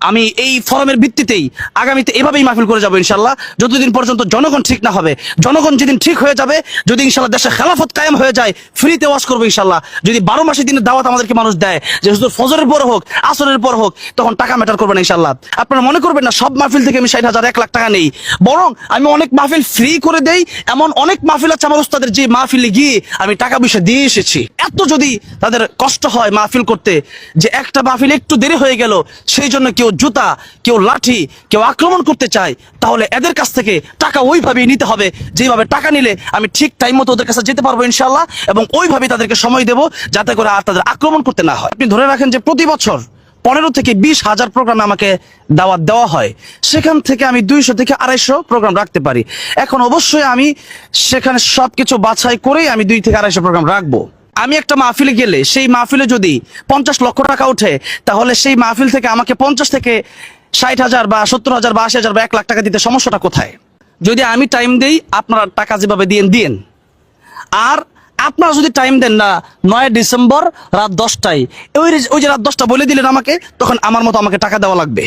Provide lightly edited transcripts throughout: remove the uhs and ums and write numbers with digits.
আমি এই ফরমের ভিত্তিতেই আগামীতে এভাবেই মাহফিল করে যাবো ইনশাল্লাহ, যতদিন পর্যন্ত জনগণ ঠিক না হবে। জনগণ যেদিন ঠিক হয়ে যাবে, যদি ইনশাল্লাহ দেশে খেলাফত কায়েম হয়ে যায়, ফ্রিতে ওয়াজ করবো ইনশাল্লাহ। যদি 12 মাসের দিনের দাওয়াত আমাদেরকে মানুষ দেয়, যে হুজুর ফজরের পর হোক, আসরের পর হোক, তখন টাকা ম্যাটার করবে না ইনশাল্লাহ। আপনারা মনে করবেন না সব মাহফিল থেকে আমি 60,000 1 লাখ টাকা নেই, বরং আমি অনেক মাহফিল ফ্রি করে দেই। এমন অনেক মাহফিল আছে আমার উস্তাদের, যে মাহফিলে গিয়ে আমি টাকা পয়সা দিয়ে এসেছি। এত যদি তাদের কষ্ট হয় মাহফিল করতে, যে একটা মাহফিল একটু দেরি হয়ে গেল, সেই জন্য কেউ জুতা, কেউ লাঠি, কেউ আক্রমণ করতে চায়, তাহলে এদের কাছ থেকে টাকা ওইভাবেই নিতে হবে যেভাবে টাকা নিলে আমি ঠিক টাইম মতো ওদের কাছে যেতে পারবো ইনশাল্লাহ, এবং ওইভাবেই তাদেরকে সময় দেবো, যাতে করে আর তাদের আক্রমণ করতে না হয়। আপনি ধরে রাখেন যে প্রতি বছর 15 থেকে 20,000 প্রোগ্রামে আমাকে দাওয়াত দেওয়া হয়, সেখান থেকে আমি 200 থেকে 250 প্রোগ্রাম রাখতে পারি। এখন অবশ্যই আমি সেখানে সবকিছু বাছাই করেই আমি 2 থেকে 250 প্রোগ্রাম রাখবো। আমি একটা মাহফিলে গেলে সেই মাহফিলে যদি 50 লক্ষ টাকা ওঠে, তাহলে সেই মাহফিল থেকে আমাকে 50 থেকে 60,000 বা 70,000 বা 80,000 বা 1 লাখ টাকা দিতে সমস্যাটা কোথায়? যদি আমি টাইম দেই, আপনারা টাকা যেভাবে দিন। আর আপনারা যদি টাইম দেন না, 9 ডিসেম্বর রাত 10টায়, ওই যে রাত 10টা বলে দিলেন আমাকে, তখন আমার মতো আমাকে টাকা দেওয়া লাগবে।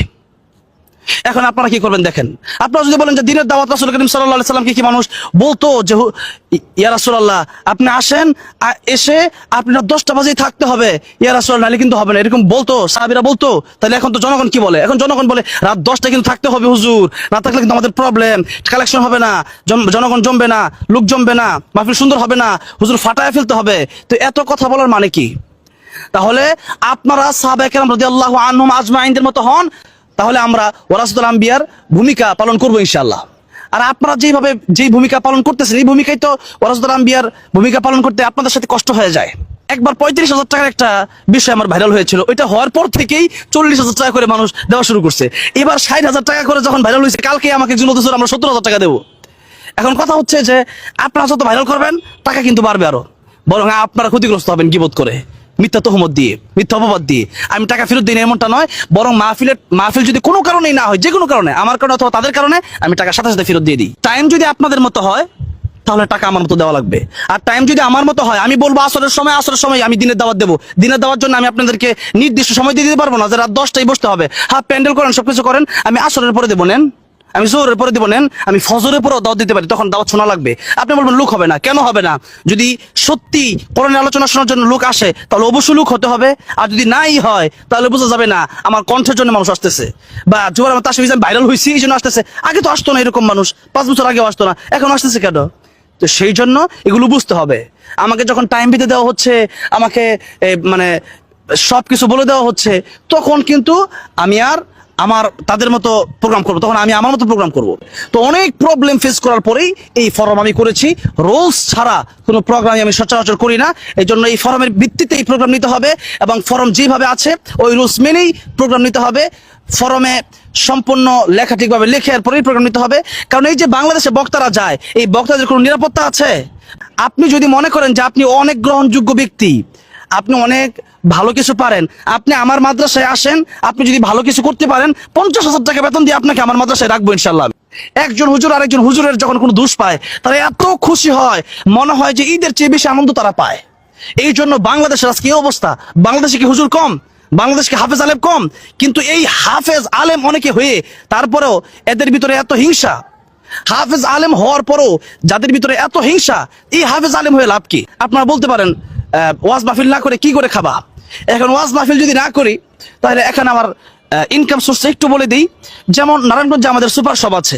এখন আপনারা কি করবেন দেখেন। আপনারা যদি বলেন যে দিনের দাওয়াত রাসূল করিম সাল্লাল্লাহু আলাইহি সাল্লামকে কি মানুষ বলতো যে ইয়া রাসূলুল্লাহ আপনি আসেন, এসে আপনার 10টা বাজেই থাকতে হবে, ইয়া রাসূলুল্লাহ নালে কিন্তু হবে না, এরকম বলতো সাহাবীরা বলতো? তাহলে এখন তো জনগণ কি বলে? এখন জনগণ বলে রাত 10টা কিন্তু থাকতে হবে হুজুর, না থাকলে কিন্তু আমাদের প্রবলেম, কালেকশন হবে না, জনগণ জমবে না, লোক জমবে না, মাহফিল সুন্দর হবে না, হুজুর ফাটায় ফেলতে হবে। তো এত কথা বলার মানে কি? তাহলে আপনারা সাহাবায়ে কেরাম রাদিয়াল্লাহু আনহুম আজমাইনদের মতো হন, তাহলে আমরা ওয়ারাসাতুল আম্বিয়ার ভূমিকা পালন করবো ইনশাআল্লাহ। আর আপনারা যেই ভূমিকা পালন করতেছেন, এই ভূমিকাই তো ওয়ারাসাতুল আম্বিয়ার ভূমিকা পালন করতে আপনাদের সাথে কষ্ট হয়ে যায়। একবার 35,000 টাকার একটা বিষয় আমার ভাইরাল হয়েছিল, ওইটা হওয়ার পর থেকেই 40,000 টাকা করে মানুষ দেওয়া শুরু করছে। এবার 60,000 টাকা করে যখন ভাইরাল হয়েছে, কালকে আমাকে একজন বলতেছে আমরা 70,000 টাকা দেবো। এখন কথা হচ্ছে যে আপনারা যত ভাইরাল করবেন, টাকা কিন্তু বাড়বে আরো, বরং আপনারা ক্ষতিগ্রস্ত হবেন গীবত করে, মিথ্যা তহমত দিয়ে, মিথ্যা অপবাদ দিয়ে। আমি টাকা ফেরত দিই না এমনটা নয়, বরং মাহফিল যদি কোনো কারণেই না হয়, যে কোনো কারণে, আমার কারণে অথবা তাদের কারণে, আমি টাকা সাথে সাথে ফেরত দিয়ে দিই। টাইম যদি আপনাদের মতো হয়, তাহলে টাকা আমার মতো দেওয়া লাগবে। আর টাইম যদি আমার মতো হয়, আমি বলবো আসরের সময় আমি দিনের দাওয়াত দেবো। দিনের দাওয়ার জন্য আমি আপনাদেরকে নির্দিষ্ট সময় দিয়ে দিতে পারবো না যে রাত 10টায় বসতে হবে। হ্যাঁ, প্যান্ডেল করেন, সবকিছু করেন, আমি আসরের পরে দেবো, নেন, আমি জোহরের পরে দিব, নেন, আমি ফজরের পরেও দাওয়াত দিতে পারি, তখন দাওয়াত শোনা লাগবে। আপনি বলবেন লোক হবে না, কেন হবে না? যদি সত্যি কোরআনের আলোচনা শোনার জন্য লোক আসে, তাহলে অবশ্যই লোক হতে হবে। আর যদি নাই হয়, তাহলে বোঝা যাবে না আমার কণ্ঠের জন্য মানুষ আসতেছে, বা জোহর আমার তাশরিফ ভাইরাল হয়েছি এই জন্য আসতেছে। আগে তো আসতো না এরকম মানুষ, 5 বছর আগেও আসতো না, এখন আসতেছে কেন? তো সেই জন্য এগুলো বুঝতে হবে। আমাকে যখন টাইম দিতে দেওয়া হচ্ছে, আমাকে মানে সবকিছু বলে দেওয়া হচ্ছে, তখন কিন্তু আমি আর তাদের মতো প্রোগ্রাম করবো, তখন আমি আমার মতো প্রোগ্রাম করব। তো অনেক প্রবলেম ফেস করার পরেই এই ফরম আমি করেছি। রোলস ছাড়া কোনো প্রোগ্রামই আমি সচরাচর করি না। এই জন্য এই ফরমের ভিত্তিতে এই প্রোগ্রাম নিতে হবে, এবং ফরম যেভাবে আছে ওই রুলস মেনেই প্রোগ্রাম নিতে হবে। ফরমে সম্পূর্ণ লেখা ঠিকভাবে লিখে এরপরেই প্রোগ্রাম নিতে হবে। কারণ এই যে বাংলাদেশে বক্তারা যায়, এই বক্তাদের কোনো নিরাপত্তা আছে? আপনি যদি মনে করেন যে আপনি অনেক গ্রহণযোগ্য ব্যক্তি, আপনি অনেক ভালো কিছু পারেন, আপনি আমার মাদ্রাসায় আসেন, আপনি যদি ভালো কিছু করতে পারেন, 50,000 টাকা বেতন দিয়ে আপনাকে আমার মাদ্রাসায় রাখবো ইনশাল্লাহ। একজন হুজুর আরেকজন হুজুরের যখন কোনো দোষ পায়, তারা এত খুশি হয়, মনে হয় যে ঈদের চেয়ে বেশি আনন্দ তারা পায়। এই জন্য বাংলাদেশের আজকে এই অবস্থা। বাংলাদেশে কি হুজুর কম? বাংলাদেশকে হাফেজ আলেম কম? কিন্তু এই হাফেজ আলেম অনেকে হয়ে তারপরেও এদের ভিতরে এত হিংসা। হাফেজ আলেম হওয়ার পরও যাদের ভিতরে এত হিংসা, এই হাফেজ আলেম হয়ে লাভ কি? আপনারা বলতে পারেন ওয়াজ মাহফিল না করে কি করে খাবা? এখন ওয়াজ মাহফিল যদি না করি, তাহলে এখানে আমার ইনকাম সোর্স একটু বলে দিই। যেমন নারায়ণগঞ্জে আমাদের সুপার শপ আছে।